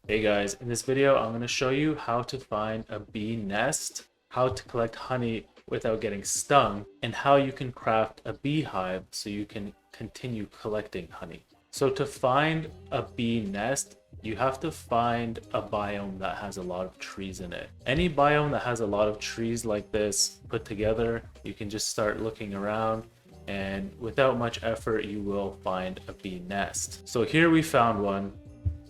Hey guys, in this video I'm going to show you how to find a bee nest, how to collect honey without getting stung, and how you can craft a beehive so you can continue collecting honey. So to find a bee nest, you have to find a biome that has a lot of trees in it. Any biome that has a lot of trees like this put together, you can just start looking around, and without much effort you will find a bee nest. So here we found one.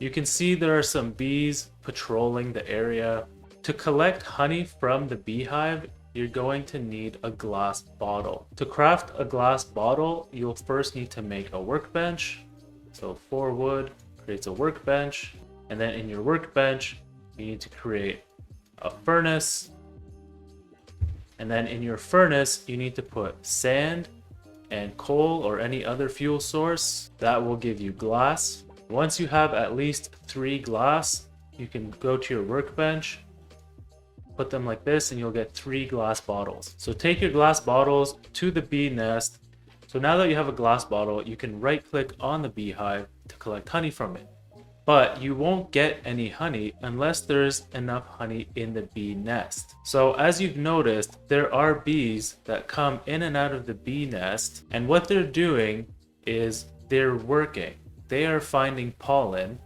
You can see there are some bees patrolling the area. To collect honey from the beehive, you're going to need a glass bottle. To craft a glass bottle, you'll first need to make a workbench. So 4 wood creates a workbench, and then in your workbench, you need to create a furnace. And then in your furnace, you need to put sand and coal or any other fuel source. That will give you glass. Once you have at least 3 glass, you can go to your workbench, put them like this, and you'll get 3 glass bottles. So take your glass bottles to the bee nest. So now that you have a glass bottle, you can right click on the beehive to collect honey from it. But you won't get any honey unless there's enough honey in the bee nest. So as you've noticed, there are bees that come in and out of the bee nest, and what they're doing is they're working. They are finding pollen,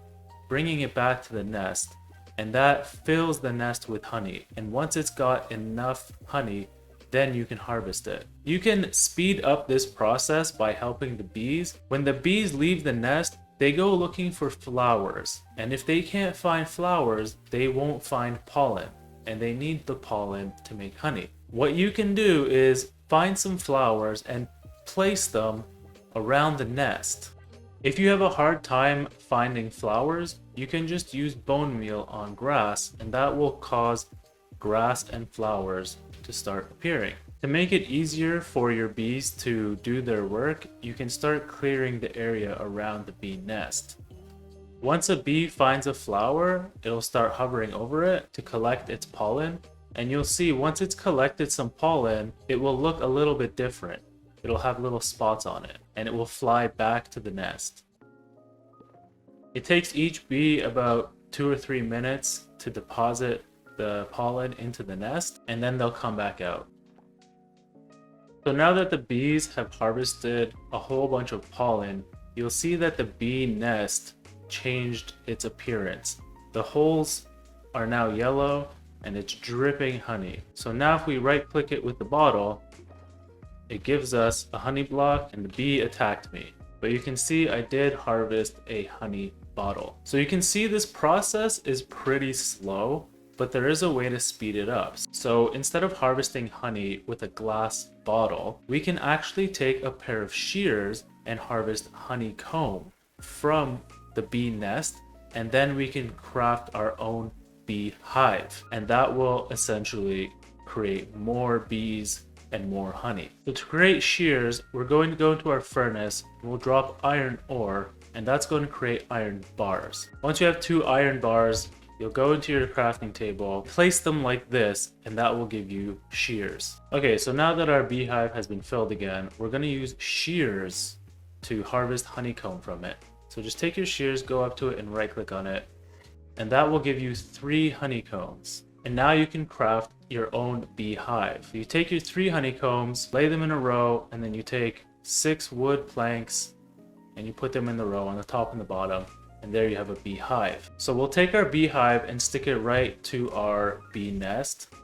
bringing it back to the nest, and that fills the nest with honey. And once it's got enough honey, then you can harvest it. You can speed up this process by helping the bees. When the bees leave the nest, they go looking for flowers. And if they can't find flowers, they won't find pollen. And they need the pollen to make honey. What you can do is find some flowers and place them around the nest. If you have a hard time finding flowers, you can just use bone meal on grass, and that will cause grass and flowers to start appearing. To make it easier for your bees to do their work, you can start clearing the area around the bee nest. Once a bee finds a flower, it'll start hovering over it to collect its pollen, and you'll see once it's collected some pollen, it will look a little bit different. It'll have little spots on it, and it will fly back to the nest. It takes each bee about 2 or 3 minutes to deposit the pollen into the nest, and then they'll come back out. So now that the bees have harvested a whole bunch of pollen, you'll see that the bee nest changed its appearance. The holes are now yellow, and it's dripping honey. So now if we right click it with the bottle, it gives us a honey block, and the bee attacked me. But you can see I did harvest a honey bottle. So you can see this process is pretty slow, but there is a way to speed it up. So instead of harvesting honey with a glass bottle, we can actually take a pair of shears and harvest honeycomb from the bee nest, and then we can craft our own beehive, and that will essentially create more bees and more honey. So to create shears, we're going to go into our furnace, and we'll drop iron ore, and that's going to create iron bars. Once you have 2 iron bars, you'll go into your crafting table, place them like this, and that will give you shears. Okay, so now that our beehive has been filled again, we're going to use shears to harvest honeycomb from it. So just take your shears, go up to it, and right click on it, and that will give you 3 honeycombs. And now you can craft your own beehive. You take your 3 honeycombs, lay them in a row, and then you take 6 wood planks and you put them in the row on the top and the bottom, and there you have a beehive. So we'll take our beehive and stick it right to our bee nest.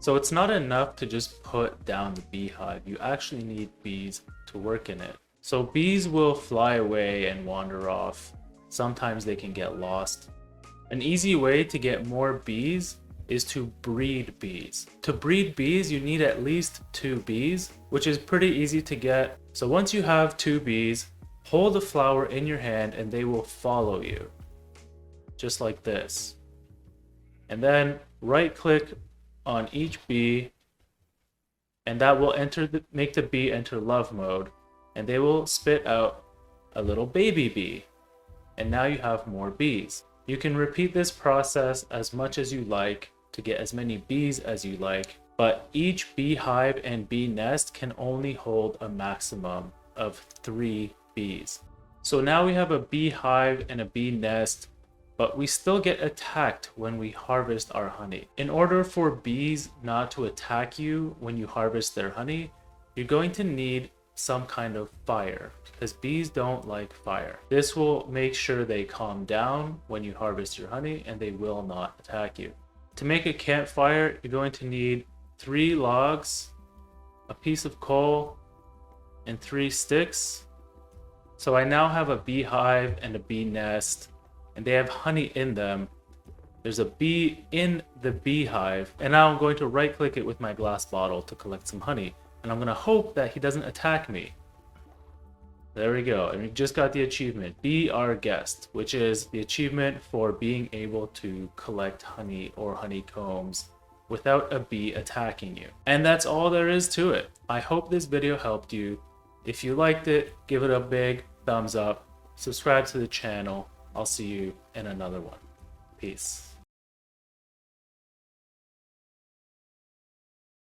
So it's not enough to just put down the beehive. You actually need bees to work in it. So bees will fly away and wander off. Sometimes they can get lost. An easy way to get more bees is to breed bees. To breed bees, you need at least 2 bees, which is pretty easy to get. So once you have 2 bees, hold a flower in your hand and they will follow you, just like this. And then right click on each bee, and that will make the bee enter love mode, and they will spit out a little baby bee. And now you have more bees. You can repeat this process as much as you like to get as many bees as you like, but each beehive and bee nest can only hold a maximum of 3 bees. So now we have a beehive and a bee nest but we still get attacked when we harvest our honey. In order for bees not to attack you when you harvest their honey, you're going to need some kind of fire, because bees don't like fire. This will make sure they calm down when you harvest your honey and they will not attack you. To make a campfire, you're going to need 3 logs, a piece of coal, and 3 sticks. So I now have a beehive and a bee nest, and they have honey in them. There's a bee in the beehive, and now I'm going to right click it with my glass bottle to collect some honey, and I'm going to hope that he doesn't attack me. There we go, and we just got the achievement, Be Our Guest, which is the achievement for being able to collect honey or honeycombs without a bee attacking you. And that's all there is to it. I hope this video helped you. If you liked it, give it a big thumbs up, subscribe to the channel. I'll see you in another one. Peace.